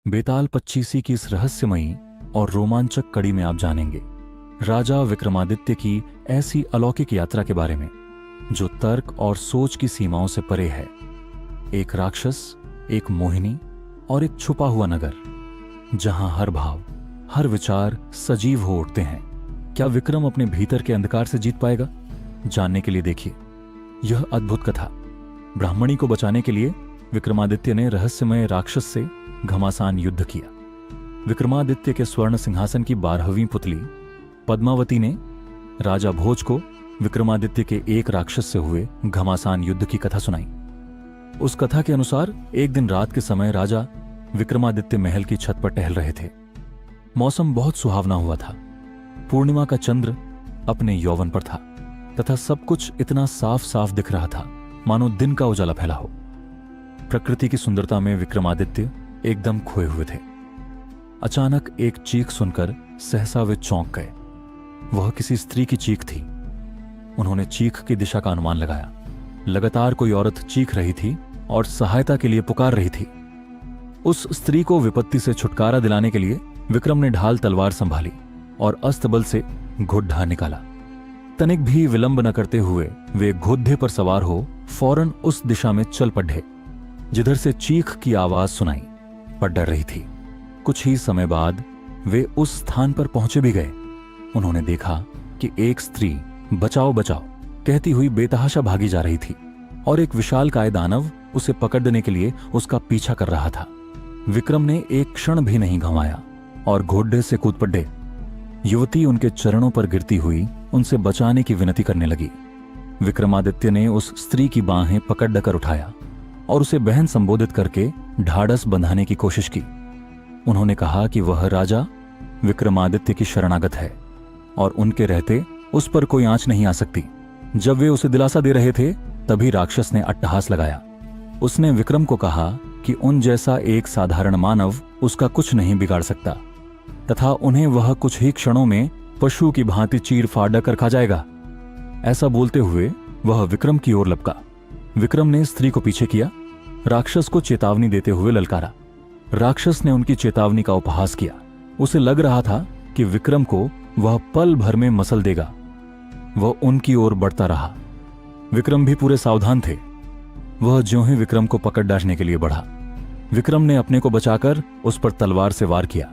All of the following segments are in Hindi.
बेताल पच्चीसी की इस रहस्यमयी और रोमांचक कड़ी में आप जानेंगे राजा विक्रमादित्य की ऐसी अलौकिक यात्रा के बारे में जो तर्क और सोच की सीमाओं से परे है। एक राक्षस, एक मोहिनी और एक छुपा हुआ नगर, जहां हर भाव, हर विचार सजीव हो उठते हैं। क्या विक्रम अपने भीतर के अंधकार से जीत पाएगा? जानने के लिए देखिए यह अद्भुत कथा। ब्राह्मणी को बचाने के लिए विक्रमादित्य ने रहस्यमय राक्षस से घमासान युद्ध किया। विक्रमादित्य के स्वर्ण सिंहासन की 12वीं पुतली पद्मावती ने राजा भोज को विक्रमादित्य के एक राक्षस से हुए घमासान युद्ध की कथा सुनाई। उस कथा के अनुसार एक दिन रात के समय राजा विक्रमादित्य महल की छत पर टहल रहे थे। मौसम बहुत सुहावना हुआ था। पूर्णिमा का चंद्र अपने यौवन पर था तथा सब कुछ इतना साफ साफ दिख रहा था मानो दिन का उजाला फैला हो। प्रकृति की सुंदरता में विक्रमादित्य एकदम खोए हुए थे। अचानक एक चीख सुनकर सहसा वे चौंक गए। वह किसी स्त्री की चीख थी। उन्होंने चीख की दिशा का अनुमान लगाया। लगातार कोई औरत चीख रही थी और सहायता के लिए पुकार रही थी। उस स्त्री को विपत्ति से छुटकारा दिलाने के लिए विक्रम ने ढाल तलवार संभाली और अस्तबल से घुड्ढा निकाला। तनिक भी विलंब न करते हुए वे घोड़े पर सवार हो फौरन उस दिशा में चल पड़े जिधर से चीख की आवाज सुनाई पर डर रही थी। कुछ ही समय बाद वे उस स्थान पर पहुंचे भी गए। उन्होंने देखा कि एक स्त्री बचाओ बचाओ कहती हुई बेतहाशा भागी जा रही थी और एक विशालकाय दानव उसे पकड़ने के लिए उसका पीछा कर रहा था। विक्रम ने एक क्षण भी नहीं गंवाया और घोड़े से कूद पड़े। युवती उनके चरणों पर गिरती हुई उनसे बचाने की विनती करने लगी। विक्रमादित्य ने उस स्त्री की बाहें पकड़ कर उठाया और उसे बहन संबोधित करके ढाढ़स बंधाने की कोशिश की। उन्होंने कहा कि वह राजा विक्रमादित्य की शरणागत है और उनके रहते उस पर कोई आंच नहीं आ सकती। जब वे उसे दिलासा दे रहे थे तभी राक्षस ने अट्टहास लगाया। उसने विक्रम को कहा कि उन जैसा एक साधारण मानव उसका कुछ नहीं बिगाड़ सकता तथा उन्हें वह कुछ ही क्षणों में पशु की भांति चीर फाड़ कर खा जाएगा। ऐसा बोलते हुए वह विक्रम की ओर लपका। विक्रम ने स्त्री को पीछे किया, राक्षस को चेतावनी देते हुए ललकारा। राक्षस ने उनकी चेतावनी का उपहास किया। उसे लग रहा था कि विक्रम को वह पल भर में मसल देगा। वह उनकी ओर बढ़ता रहा। विक्रम भी पूरे सावधान थे। वह ज्यों ही विक्रम को पकड़ डालने के लिए बढ़ा, विक्रम ने अपने को बचाकर उस पर तलवार से वार किया।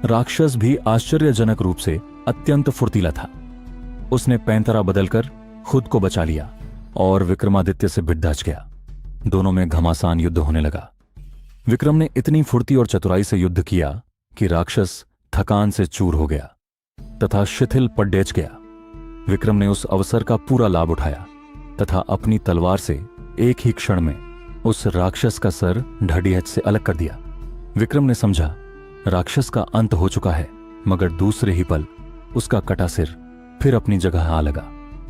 राक्षस भी आश्चर्यजनक रूप से अत्यंत फुर्तीला था। उसने पैंतरा बदलकर खुद को बचा लिया और विक्रमादित्य से भिड़ गया। दोनों में घमासान युद्ध होने लगा। विक्रम ने इतनी फुर्ती और चतुराई से युद्ध किया कि राक्षस थकान से चूर हो गया तथा शिथिल पड्डेच गया। विक्रम ने उस अवसर का पूरा लाभ उठाया तथा अपनी तलवार से एक ही क्षण में उस राक्षस का सर ढड़ियच से अलग कर दिया। विक्रम ने समझा राक्षस का अंत हो चुका है, मगर दूसरे ही पल उसका कटा सिर फिर अपनी जगह आ लगा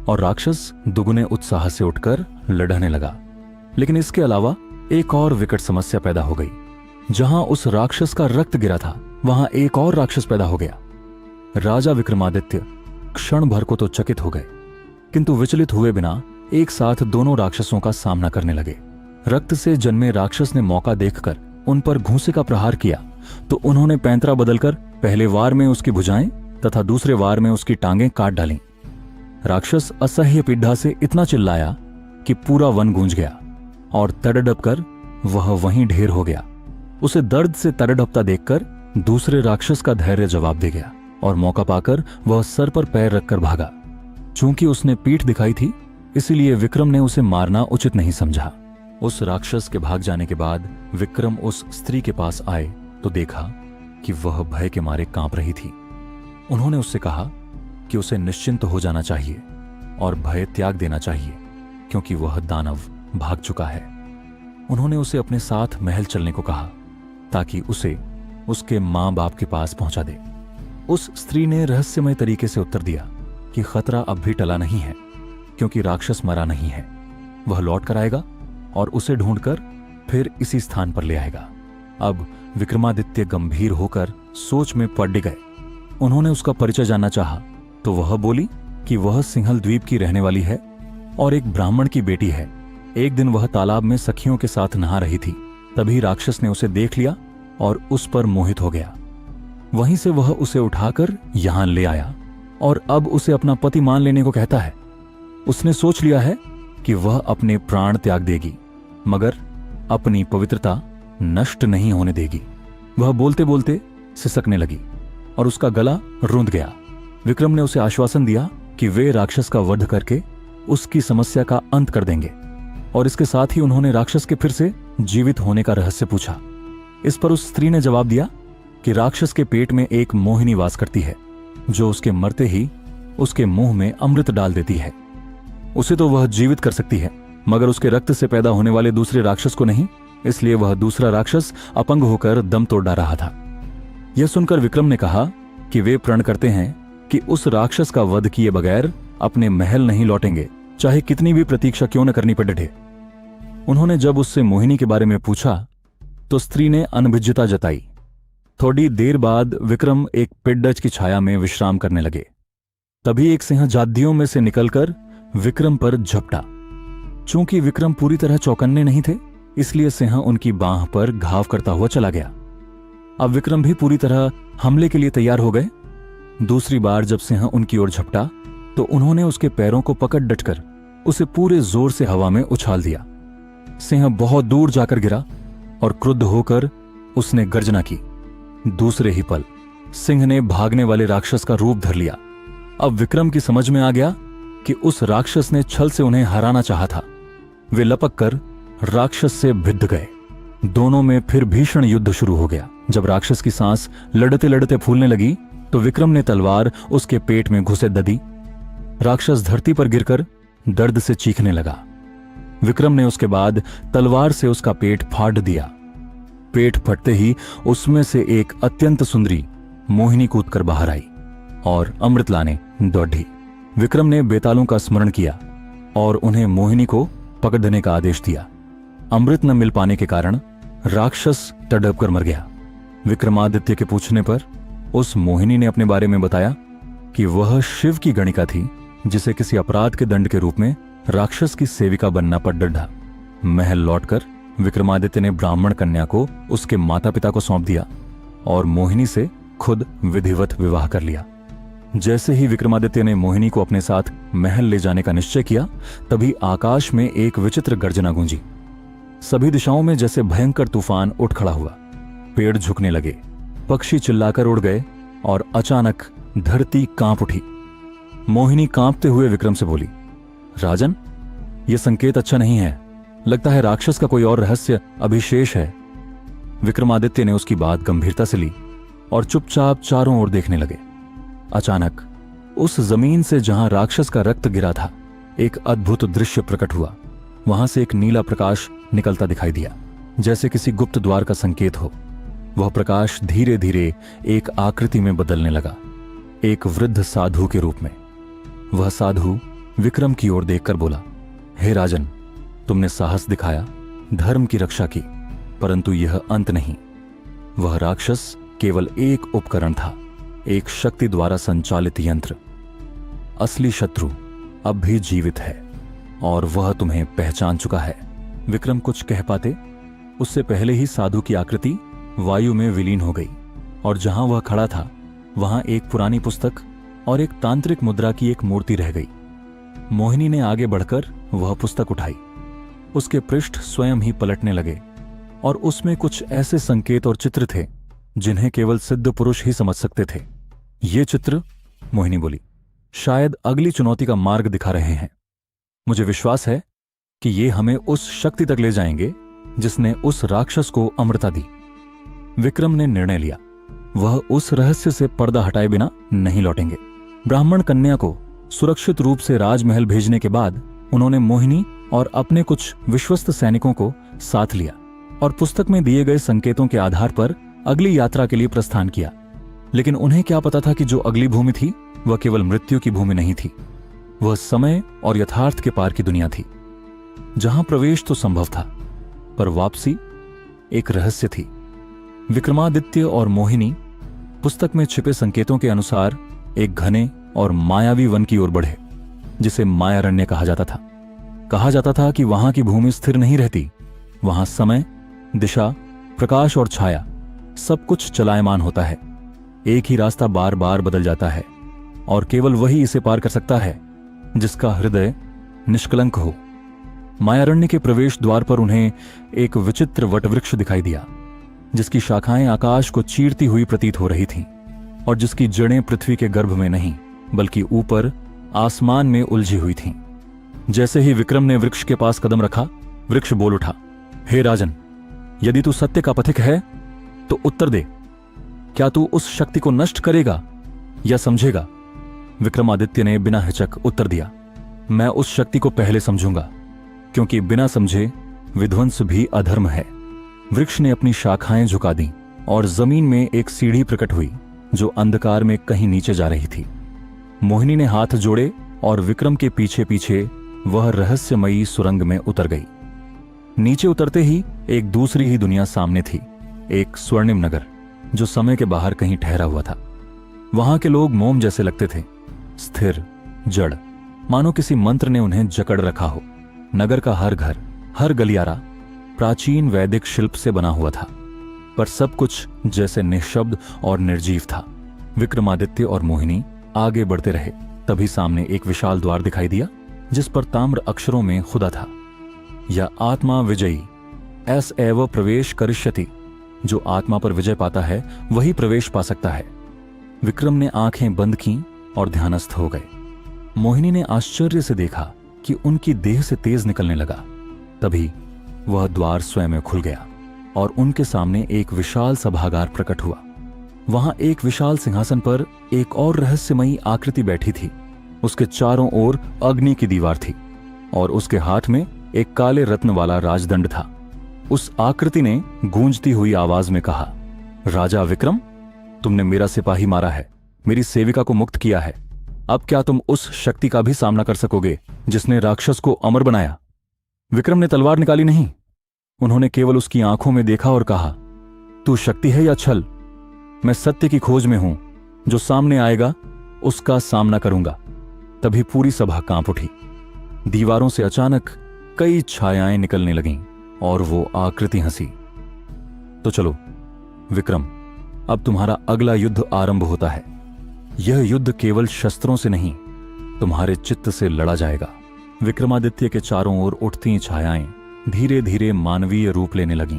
और राक्षस दुगने उत्साह से उठकर लड़ने लगा। लेकिन इसके अलावा एक और विकट समस्या पैदा हो गई। जहां उस राक्षस का रक्त गिरा था वहां एक और राक्षस पैदा हो गया। राजा विक्रमादित्य क्षण भर को तो चकित हो गए, किंतु विचलित हुए बिना एक साथ दोनों राक्षसों का सामना करने लगे। रक्त से जन्मे राक्षस ने मौका देखकर उन पर घूंसे का प्रहार किया तो उन्होंने पैंतरा बदलकर पहले वार में उसकी भुजाएं तथा दूसरे वार में उसकी टांगें काट डालीं। राक्षस असह्य पीड़ा से इतना चिल्लाया कि पूरा वन गूंज गया और तड़प कर वह वहीं ढेर हो गया। उसे दर्द से तड़पता देखकर दूसरे राक्षस का धैर्य जवाब दे गया और मौका पाकर वह सर पर पैर रखकर भागा। चूंकि उसने पीठ दिखाई थी इसलिए विक्रम ने उसे मारना उचित नहीं समझा। उस राक्षस के भाग जाने के बाद विक्रम उस स्त्री के पास आए तो देखा कि वह भय के मारे कांप रही थी। उन्होंने उससे कहा कि उसे निश्चिंत हो जाना चाहिए और भय त्याग देना चाहिए क्योंकि वह दानव भाग चुका है। उन्होंने उसे अपने साथ महल चलने को कहा ताकि उसे उसके मां बाप के पास पहुंचा दे। उस स्त्री ने रहस्यमय तरीके से उत्तर दिया कि खतरा अब भी टला नहीं है क्योंकि राक्षस मरा नहीं है। वह लौट कर आएगा और उसे ढूंढकर फिर इसी स्थान पर ले आएगा। अब विक्रमादित्य गंभीर होकर सोच में पड़ गए। उन्होंने उसका परिचय जानना चाहा तो वह बोली कि वह सिंहल द्वीप की रहने वाली है और एक ब्राह्मण की बेटी है। एक दिन वह तालाब में सखियों के साथ नहा रही थी। तभी राक्षस ने उसे देख लिया और उस पर मोहित हो गया। वहीं से वह उसे उठाकर यहां ले आया और अब उसे अपना पति मान लेने को कहता है। उसने सोच लिया है कि वह अपने प्राण त्याग देगी, मगर अपनी पवित्रता नष्ट नहीं होने देगी। वह बोलते बोलते सिसकने लगी और उसका गला रूंध गया। विक्रम ने उसे आश्वासन दिया कि वे राक्षस का वध करके उसकी समस्या का अंत कर देंगे, और इसके साथ ही उन्होंने राक्षस के फिर से जीवित होने का रहस्य पूछा। इस पर उस स्त्री ने जवाब दिया कि राक्षस के पेट में एक मोहिनी वास करती है, जो उसके मरते ही उसके मुंह में अमृत डाल देती है। उसे तो वह जीवित कर सकती है, मगर उसके रक्त से पैदा होने वाले दूसरे राक्षस को नहीं। इसलिए वह दूसरा राक्षस अपंग होकर दम तोड़ डाल रहा था। यह सुनकर विक्रम ने कहा कि वे प्रण करते हैं कि उस राक्षस का वध किए बगैर अपने महल नहीं लौटेंगे, चाहे कितनी भी प्रतीक्षा क्यों न करनी पड़े। उन्होंने जब उससे मोहिनी के बारे में पूछा तो स्त्री ने अनभिज्ञता जताई। थोड़ी देर बाद विक्रम एक पिड्डज की छाया में विश्राम करने लगे। तभी एक सिंह जाद्दियों में से निकलकर विक्रम पर झपटा। चूंकि विक्रम पूरी तरह चौकन्ने नहीं थे, इसलिए सिंह उनकी बांह पर घाव करता हुआ चला गया। अब विक्रम भी पूरी तरह हमले के लिए तैयार हो गए। दूसरी बार जब सिंह उनकी ओर झपटा तो उन्होंने उसके पैरों को पकड़ डटकर उसे पूरे जोर से हवा में उछाल दिया। सिंह बहुत दूर जाकर गिरा और क्रुद्ध होकर उसने गर्जना की। दूसरे ही पल सिंह ने भागने वाले राक्षस का रूप धर लिया। अब विक्रम की समझ में आ गया कि उस राक्षस ने छल से उन्हें हराना चाहा था। वे लपक कर राक्षस से भिड़ गए। दोनों में फिर भीषण युद्ध शुरू हो गया। जब राक्षस की सांस लड़ते लड़ते फूलने लगी तो विक्रम ने तलवार उसके पेट में घुसे ददी। राक्षस धरती पर गिरकर दर्द से चीखने लगा। विक्रम ने उसके बाद तलवार से उसका पेट फाड़ दिया। पेट फटते ही उसमें से एक अत्यंत सुंदरी मोहिनी कूदकर बाहर आई और अमृत लाने दौड़ी। विक्रम ने बेतालों का स्मरण किया और उन्हें मोहिनी को पकड़ने का आदेश दिया। अमृत न मिल पाने के कारण राक्षस तड़प कर मर गया। विक्रमादित्य के पूछने पर उस मोहिनी ने अपने बारे में बताया कि वह शिव की गणिका थी, जिसे किसी अपराध के दंड के रूप में राक्षस की सेविका बनना पड़ डढ़ा। महल लौटकर विक्रमादित्य ने ब्राह्मण कन्या को उसके माता पिता को सौंप दिया और मोहिनी से खुद विधिवत विवाह कर लिया। जैसे ही विक्रमादित्य ने मोहिनी को अपने साथ महल ले जाने का निश्चय किया, तभी आकाश में एक विचित्र गर्जना गूंजी। सभी दिशाओं में जैसे भयंकर तूफान उठ खड़ा हुआ। पेड़ झुकने लगे, पक्षी चिल्लाकर उड़ गए और अचानक धरती कांप उठी। मोहिनी कांपते हुए विक्रम से बोली, राजन, यह संकेत अच्छा नहीं है। लगता है राक्षस का कोई और रहस्य अभिशेष है। विक्रमादित्य ने उसकी बात गंभीरता से ली और चुपचाप चारों ओर देखने लगे। अचानक उस जमीन से जहां राक्षस का रक्त गिरा था, एक अद्भुत दृश्य प्रकट हुआ। वहां से एक नीला प्रकाश निकलता दिखाई दिया, जैसे किसी गुप्त द्वार का संकेत हो। वह प्रकाश धीरे धीरे एक आकृति में बदलने लगा, एक वृद्ध साधु के रूप में। वह साधु विक्रम की ओर देखकर बोला, हे राजन, तुमने साहस दिखाया, धर्म की रक्षा की, परंतु यह अंत नहीं। वह राक्षस केवल एक उपकरण था, एक शक्ति द्वारा संचालित यंत्र। असली शत्रु अब भी जीवित है और वह तुम्हें पहचान चुका है। विक्रम कुछ कह पाते उससे पहले ही साधु की आकृति वायु में विलीन हो गई और जहां वह खड़ा था वहां एक पुरानी पुस्तक और एक तांत्रिक मुद्रा की एक मूर्ति रह गई। मोहिनी ने आगे बढ़कर वह पुस्तक उठाई। उसके पृष्ठ स्वयं ही पलटने लगे और उसमें कुछ ऐसे संकेत और चित्र थे जिन्हें केवल सिद्ध पुरुष ही समझ सकते थे। ये चित्र, मोहिनी बोली, शायद अगली चुनौती का मार्ग दिखा रहे हैं। मुझे विश्वास है कि ये हमें उस शक्ति तक ले जाएंगे जिसने उस राक्षस को अमरता दी। विक्रम ने निर्णय लिया, वह उस रहस्य से पर्दा हटाए बिना नहीं लौटेंगे। ब्राह्मण कन्या को सुरक्षित रूप से राजमहल भेजने के बाद उन्होंने मोहिनी और अपने कुछ विश्वस्त सैनिकों को साथ लिया और पुस्तक में दिए गए संकेतों के आधार पर अगली यात्रा के लिए प्रस्थान किया। लेकिन उन्हें क्या पता था कि जो अगली भूमि थी वह केवल मृत्यु की भूमि नहीं थी। वह समय और यथार्थ के पार की दुनिया थी, जहां प्रवेश तो संभव था पर वापसी एक रहस्य थी। विक्रमादित्य और मोहिनी पुस्तक में छिपे संकेतों के अनुसार एक घने और मायावी वन की ओर बढ़े, जिसे मायारण्य कहा जाता था। कहा जाता था कि वहां की भूमि स्थिर नहीं रहती, वहां समय, दिशा, प्रकाश और छाया सब कुछ चलायमान होता है। एक ही रास्ता बार बार बदल जाता है और केवल वही इसे पार कर सकता है जिसका हृदय निष्कलंक हो। मायारण्य के प्रवेश द्वार पर उन्हें एक विचित्र वटवृक्ष दिखाई दिया, जिसकी शाखाएं आकाश को चीरती हुई प्रतीत हो रही थीं और जिसकी जड़ें पृथ्वी के गर्भ में नहीं बल्कि ऊपर आसमान में उलझी हुई थीं। जैसे ही विक्रम ने वृक्ष के पास कदम रखा, वृक्ष बोल उठा, हे राजन, यदि तू सत्य का पथिक है तो उत्तर दे। क्या तू उस शक्ति को नष्ट करेगा या समझेगा? विक्रमादित्य ने बिना हिचक उत्तर दिया, मैं उस शक्ति को पहले समझूंगा, क्योंकि बिना समझे विध्वंस भी अधर्म है। वृक्ष ने अपनी शाखाएं झुका दी और जमीन में एक सीढ़ी प्रकट हुई जो अंधकार में कहीं नीचे जा रही थी। मोहिनी ने हाथ जोड़े और विक्रम के पीछे पीछे वह रहस्यमयी सुरंग में उतर गई। नीचे उतरते ही एक दूसरी ही दुनिया सामने थी, एक स्वर्णिम नगर जो समय के बाहर कहीं ठहरा हुआ था। वहां के लोग मोम जैसे लगते थे, स्थिर, जड़, मानो किसी मंत्र ने उन्हें जकड़ रखा हो। नगर का हर घर, हर गलियारा प्राचीन वैदिक शिल्प से बना हुआ था, पर सब कुछ जैसे निःशब्द और निर्जीव था। विक्रमादित्य और मोहिनी आगे बढ़ते रहे, तभी सामने एक विशाल द्वार दिखाई दिया जिस पर ताम्र अक्षरों में खुदा था, या आत्मा विजयी एस एव प्रवेश करिष्यति। जो आत्मा पर विजय पाता है वही प्रवेश पा सकता है। विक्रम ने आंखें बंद की और ध्यानस्थ हो गए। मोहिनी ने आश्चर्य से देखा कि उनकी देह से तेज निकलने लगा। तभी वह द्वार स्वयं खुल गया और उनके सामने एक विशाल सभागार प्रकट हुआ। वहां एक विशाल सिंहासन पर एक और रहस्यमयी आकृति बैठी थी। उसके चारों ओर अग्नि की दीवार थी और उसके हाथ में एक काले रत्न वाला राजदंड था। उस आकृति ने गूंजती हुई आवाज में कहा, राजा विक्रम, तुमने मेरा सिपाही मारा है, मेरी सेविका को मुक्त किया है। अब क्या तुम उस शक्ति का भी सामना कर सकोगे जिसने राक्षस को अमर बनाया? विक्रम ने तलवार निकाली नहीं, उन्होंने केवल उसकी आंखों में देखा और कहा, तू शक्ति है या छल? मैं सत्य की खोज में हूं, जो सामने आएगा उसका सामना करूंगा। तभी पूरी सभा कांप उठी। दीवारों से अचानक कई छायाएं निकलने लगीं और वो आकृति हंसी। तो चलो विक्रम, अब तुम्हारा अगला युद्ध आरंभ होता है। यह युद्ध केवल शस्त्रों से नहीं, तुम्हारे चित्त से लड़ा जाएगा। विक्रमादित्य के चारों ओर उठती छायाएं धीरे धीरे मानवीय रूप लेने लगीं।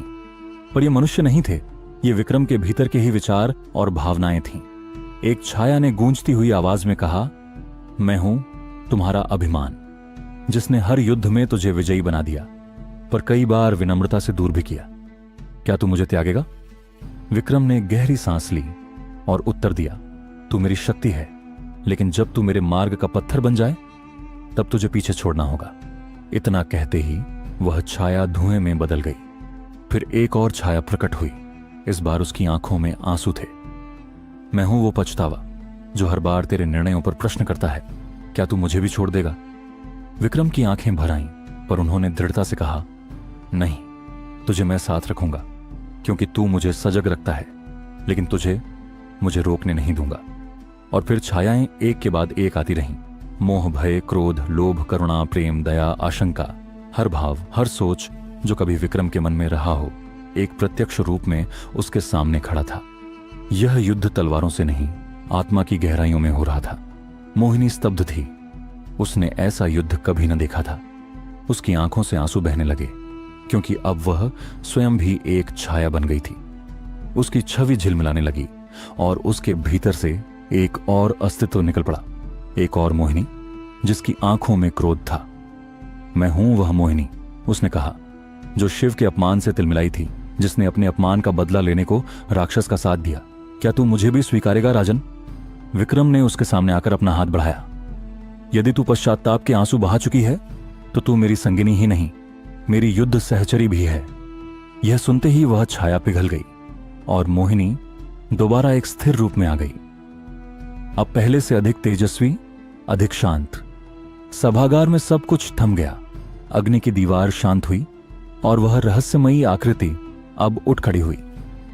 पर ये मनुष्य नहीं थे, ये विक्रम के भीतर के ही विचार और भावनाएं थीं। एक छाया ने गूंजती हुई आवाज में कहा, मैं हूं तुम्हारा अभिमान, जिसने हर युद्ध में तुझे विजयी बना दिया, पर कई बार विनम्रता से दूर भी किया। क्या तू मुझे त्यागेगा? विक्रम ने गहरी सांस ली और उत्तर दिया, तू मेरी शक्ति है, लेकिन जब तू मेरे मार्ग का पत्थर बन जाए तब तुझे पीछे छोड़ना होगा। इतना कहते ही वह छाया धुएं में बदल गई। फिर एक और छाया प्रकट हुई। इस बार उसकी आंखों में आंसू थे। मैं हूं वो पछतावा जो हर बार तेरे निर्णयों पर प्रश्न करता है, क्या तू मुझे भी छोड़ देगा? विक्रम की आंखें भर आईं, पर उन्होंने दृढ़ता से कहा, नहीं, तुझे मैं साथ रखूंगा, क्योंकि तू मुझे सजग रखता है, लेकिन तुझे मुझे रोकने नहीं दूंगा। और फिर छायाएं एक के बाद एक आती रहीं। मोह, भय, क्रोध, लोभ, करुणा, प्रेम, दया, आशंका, हर भाव, हर सोच जो कभी विक्रम के मन में रहा हो, एक प्रत्यक्ष रूप में उसके सामने खड़ा था। यह युद्ध तलवारों से नहीं, आत्मा की गहराइयों में हो रहा था। मोहिनी स्तब्ध थी। उसने ऐसा युद्ध कभी न देखा था। उसकी आंखों से आंसू बहने लगे, क्योंकि अब वह स्वयं भी एक छाया बन गई थी। उसकी छवि झिलमिलाने लगी और उसके भीतर से एक और अस्तित्व निकल पड़ा, एक और मोहिनी जिसकी आंखों में क्रोध था। मैं हूं वह मोहिनी, उसने कहा, जो शिव के अपमान से तिलमिलाई थी, जिसने अपने अपमान का बदला लेने को राक्षस का साथ दिया। क्या तू मुझे भी स्वीकारेगा राजन? विक्रम ने उसके सामने आकर अपना हाथ बढ़ाया। यदि तू पश्चाताप के आंसू बहा चुकी है तो तू मेरी संगिनी ही नहीं, मेरी युद्ध सहचरी भी है। यह सुनते ही वह छाया पिघल गई और मोहिनी दोबारा एक स्थिर रूप में आ गई, अब पहले से अधिक तेजस्वी, अधिक शांत। सभागार में सब कुछ थम गया। अग्नि की दीवार शांत हुई और वह रहस्यमयी आकृति अब उठ खड़ी हुई।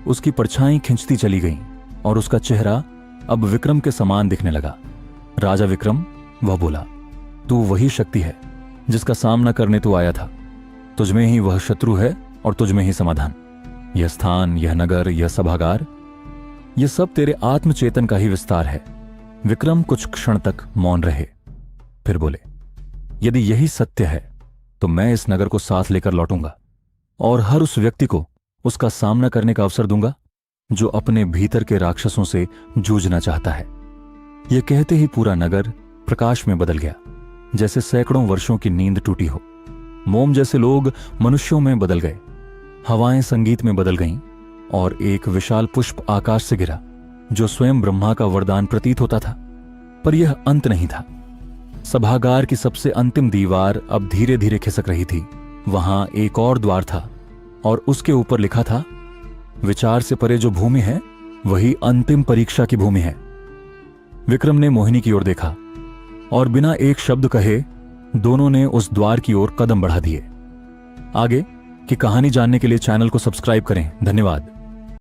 उसकी परछाई खिंचती चली गई और उसका चेहरा अब विक्रम के समान दिखने लगा। राजा विक्रम, वह बोला, तू वही शक्ति है जिसका सामना करने तू आया था। तुझमें ही वह शत्रु है और तुझमें ही समाधान। यह स्थान, यह नगर, यह सभागार, यह सब तेरे आत्मचेतन का ही विस्तार है। विक्रम कुछ क्षण तक मौन रहे, फिर बोले, यदि यही सत्य है तो मैं इस नगर को साथ लेकर लौटूंगा और हर उस व्यक्ति को उसका सामना करने का अवसर दूंगा जो अपने भीतर के राक्षसों से जूझना चाहता है। यह कहते ही पूरा नगर प्रकाश में बदल गया, जैसे सैकड़ों वर्षों की नींद टूटी हो। मोम जैसे लोग मनुष्यों में बदल गए, हवाएं संगीत में बदल गईं और एक विशाल पुष्प आकाश से गिरा जो स्वयं ब्रह्मा का वरदान प्रतीत होता था। पर यह अंत नहीं था। सभागार की सबसे अंतिम दीवार अब धीरे धीरे खिसक रही थी। वहां एक और द्वार था और उसके ऊपर लिखा था, विचार से परे जो भूमि है वही अंतिम परीक्षा की भूमि है। विक्रम ने मोहिनी की ओर देखा और बिना एक शब्द कहे दोनों ने उस द्वार की ओर कदम बढ़ा दिए। आगे की कहानी जानने के लिए चैनल को सब्सक्राइब करें। धन्यवाद।